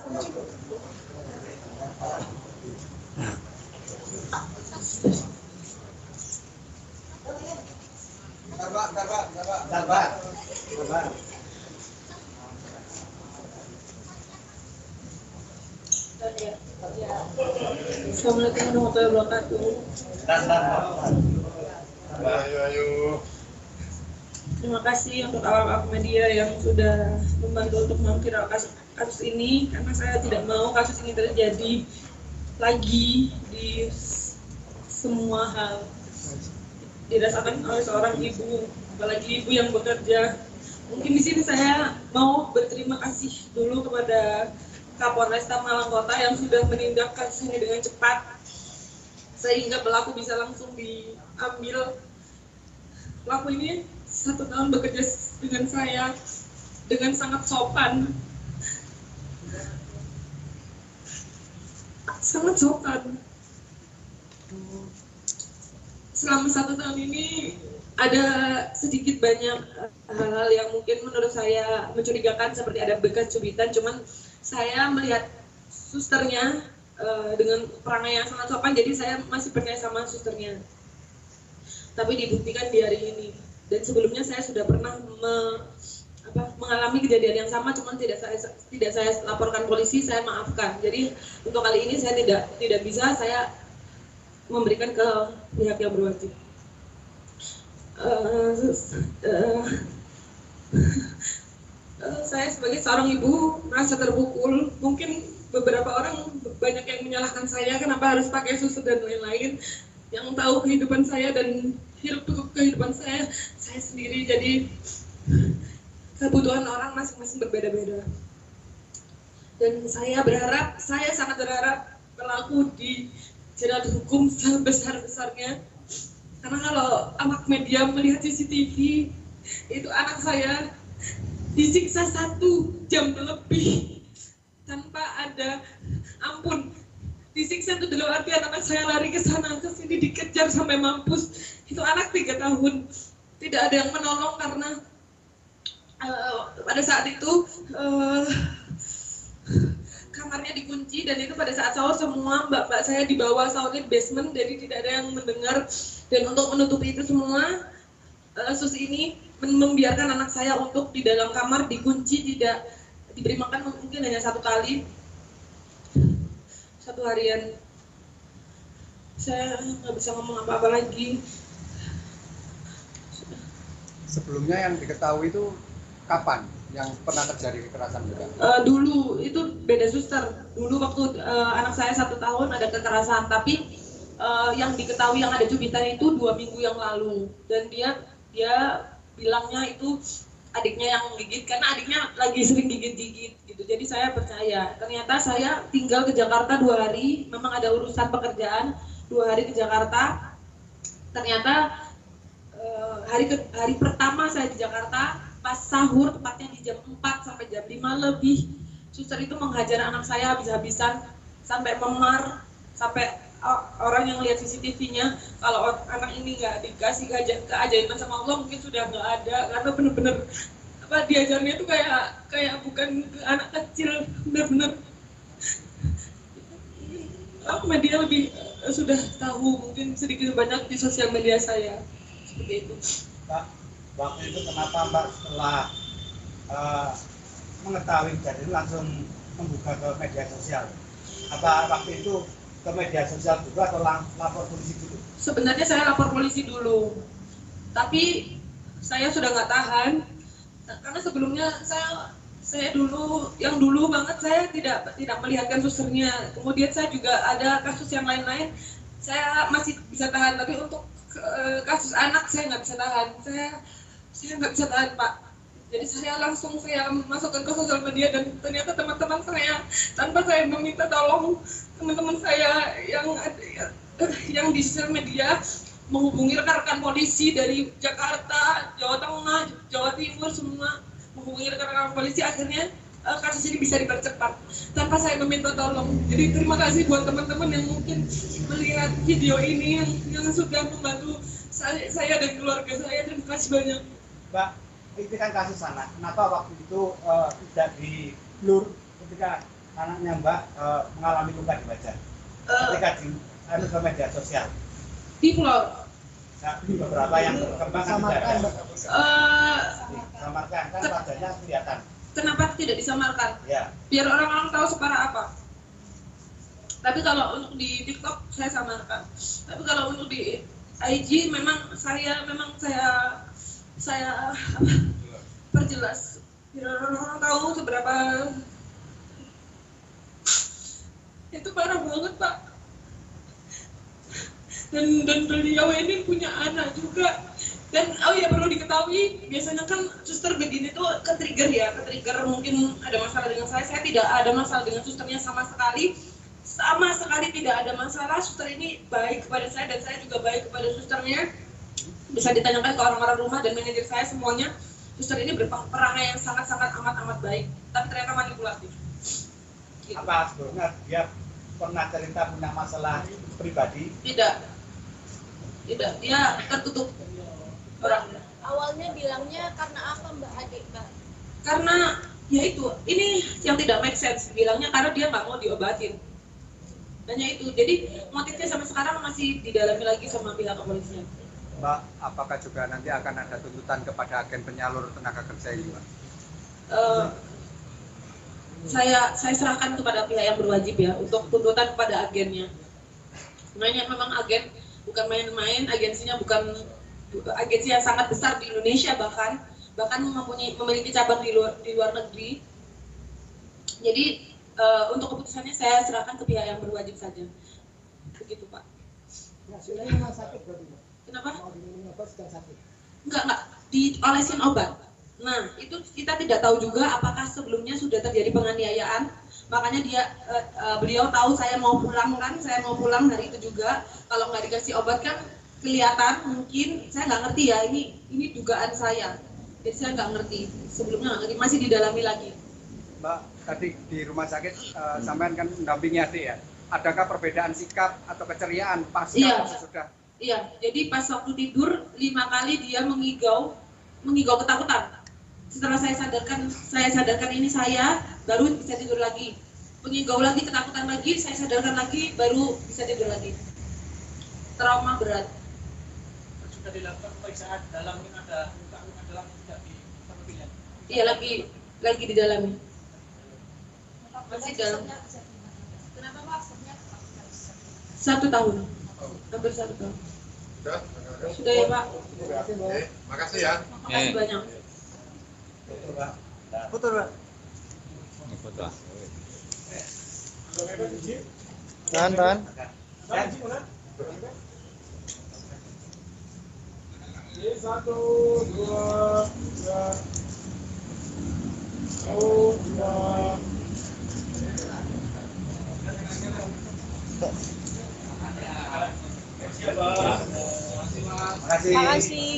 Assalamualaikum warahmatullahi wabarakatuh. Ayo. Terima kasih untuk awak media yang sudah membantu untuk memviral kasus ini, karena saya tidak mau kasus ini terjadi lagi di semua hal. Dirasakan oleh seorang ibu, apalagi ibu yang bekerja. Mungkin di sini saya mau berterima kasih dulu kepada Kapolresta Malang Kota yang sudah menindak kasus ini dengan cepat, sehingga pelaku bisa langsung diambil. Pelaku ini 1 tahun bekerja dengan saya dengan sangat sopan, Selama 1 tahun ini ada sedikit banyak hal-hal yang mungkin menurut saya mencurigakan, seperti ada bekas cubitan. Cuman saya melihat susternya dengan perangai yang sangat sopan, jadi saya masih percaya sama susternya. Tapi dibuktikan di hari ini. Dan sebelumnya saya sudah pernah mengalami kejadian yang sama, cuman tidak saya laporkan polisi, saya maafkan. Jadi untuk kali ini saya tidak bisa saya memberikan ke pihak yang berwajib. Saya sebagai seorang ibu merasa terpukul. Mungkin beberapa orang banyak yang menyalahkan saya kenapa harus pakai susu dan lain-lain. Yang tahu kehidupan saya dan hidup kehidupan saya sendiri. Jadi kebutuhan orang masing-masing berbeda-beda. Dan saya sangat berharap pelaku dijerat hukum sebesar-besarnya. Karena kalau awak media melihat CCTV, itu anak saya disiksa 1 jam lebih tanpa ada ampun. Disiksa itu dalam artian anak saya lari ke sana ke sini, dikejar sampai mampus. Itu anak 3 tahun, tidak ada yang menolong karena pada saat itu kamarnya dikunci, dan itu pada saat sahur semua mbak-mbak saya di bawah sahurnya di basement, jadi tidak ada yang mendengar. Dan untuk menutupi itu semua, sus ini membiarkan anak saya untuk di dalam kamar dikunci, tidak diberi makan, mungkin hanya 1 kali 1 harian. Saya nggak bisa ngomong apa-apa lagi. Sebelumnya yang diketahui itu kapan yang pernah terjadi kekerasan juga? Dulu itu beda suster. Dulu waktu anak saya 1 tahun ada kekerasan, tapi yang diketahui yang ada cubitan itu 2 minggu yang lalu. Dan dia bilangnya itu adiknya yang gigit, karena adiknya lagi sering gigit-gigit gitu. Jadi saya percaya. Ternyata saya tinggal ke Jakarta 2 hari, memang ada urusan pekerjaan, 2 hari ke Jakarta. Ternyata hari pertama saya di Jakarta, pas sahur, tepatnya di jam 4 sampai jam 5 lebih, suster itu menghajar anak saya habis-habisan sampai memar, sampai orang yang lihat CCTV-nya, kalau anak ini nggak dikasih keajaiban sama Allah mungkin sudah nggak ada, karena benar-benar diajarnya itu kayak bukan anak kecil, benar-benar. Media lebih sudah tahu mungkin sedikit banyak di sosial media saya seperti itu. Pak, waktu itu kenapa Mbak setelah mengetahui jadi langsung membuka ke media sosial? Apa waktu itu ke media sosial juga atau lapor polisi dulu? Sebenarnya saya lapor polisi dulu, tapi saya sudah nggak tahan, karena sebelumnya saya dulu banget saya tidak melihatkan susternya. Kemudian saya juga ada kasus yang lain-lain, saya masih bisa tahan, tapi untuk kasus anak saya nggak bisa tahan. Saya nggak bisa tahan, Pak. Jadi saya langsung masukkan ke sosial media, dan ternyata teman-teman saya, tanpa saya meminta tolong, teman-teman saya yang di sosial media menghubungi rekan-rekan polisi dari Jakarta, Jawa Tengah, Jawa Timur, semua menghubungi rekan-rekan polisi. Akhirnya kasus ini bisa dipercepat tanpa saya meminta tolong. Jadi terima kasih buat teman-teman yang mungkin melihat video ini, yang sudah membantu saya dan keluarga saya. Terima kasih banyak. Mbak, ini kan kasus anak. Kenapa waktu itu tidak di blur ketika anaknya Mbak mengalami luka di wajah ketika ke media sosial? Di floor. Nah, beberapa yang berkembang kan tidak ada. Disamarkan kan wajahnya kelihatan. Kenapa tidak disamarkan? Ya. Biar orang-orang tahu separah apa. Tapi kalau untuk di TikTok saya samarkan. Tapi kalau untuk di IG memang saya perjelas biar orang-orang tahu seberapa itu parah banget, Pak. Dan beliau ini punya anak juga. Dan oh ya, perlu diketahui biasanya kan suster begini tuh ke-trigger mungkin ada masalah dengan saya tidak ada masalah dengan susternya sama sekali tidak ada masalah. Suster ini baik kepada saya dan saya juga baik kepada susternya. Bisa ditanyakan ke orang-orang rumah dan manajer saya semuanya. Suster ini berperangai yang sangat-sangat amat baik, tapi ternyata manipulatif. Gitu. Apa sebelumnya dia pernah cerita punya masalah pribadi? Tidak, dia tertutup orangnya. Awalnya bilangnya karena apa Mbak Adik, Mbak? Karena ya itu, ini yang tidak make sense. Bilangnya karena dia nggak mau diobatin. Hanya itu. Jadi motifnya sampai sekarang masih didalami lagi sama pihak kepolisian. Mbak, apakah juga nanti akan ada tuntutan kepada agen penyalur tenaga kerja ini, Mbak? Saya serahkan kepada pihak yang berwajib ya untuk tuntutan kepada agennya. Makanya memang agen bukan main-main, agensinya bukan agensi yang sangat besar di Indonesia, bahkan memiliki cabang di luar negeri. Jadi untuk keputusannya saya serahkan ke pihak yang berwajib saja. Begitu, Pak. Nah, sudah rumah sakit berarti, Mbak? Kenapa? Mau diminum obat sedang sakit? Enggak, diolesin obat. Nah, itu kita tidak tahu juga apakah sebelumnya sudah terjadi penganiayaan. Makanya beliau tahu saya mau pulang hari itu juga. Kalau nggak dikasih obat kan kelihatan, mungkin saya nggak ngerti ya, ini dugaan saya. Jadi saya nggak ngerti, sebelumnya nggak ngerti, masih didalami lagi. Mbak, tadi di rumah sakit sampean kan mendampingi adik ya. Adakah perbedaan sikap atau keceriaan pasca Iya. sesudah? Iya, jadi pas waktu tidur 5 kali dia mengigau ketakutan. Setelah saya sadarkan ini saya, baru bisa tidur lagi. Mengigau lagi, ketakutan lagi, saya sadarkan lagi, baru bisa tidur lagi. Trauma berat. Sudah dilakukan pemeriksaan dalam ada luka-luka dalam tidak di penelitian. Iya, lagi didalami. Masih dalam. Kenapa Pak? 1 tahun. Hampir 1 tahun. Sudah ya, Pak. Makasih ya. Makasih banyak. Betul, Mbak. Tahan. Satu, dua, tiga. Oh, dua. Makasih. Makasih.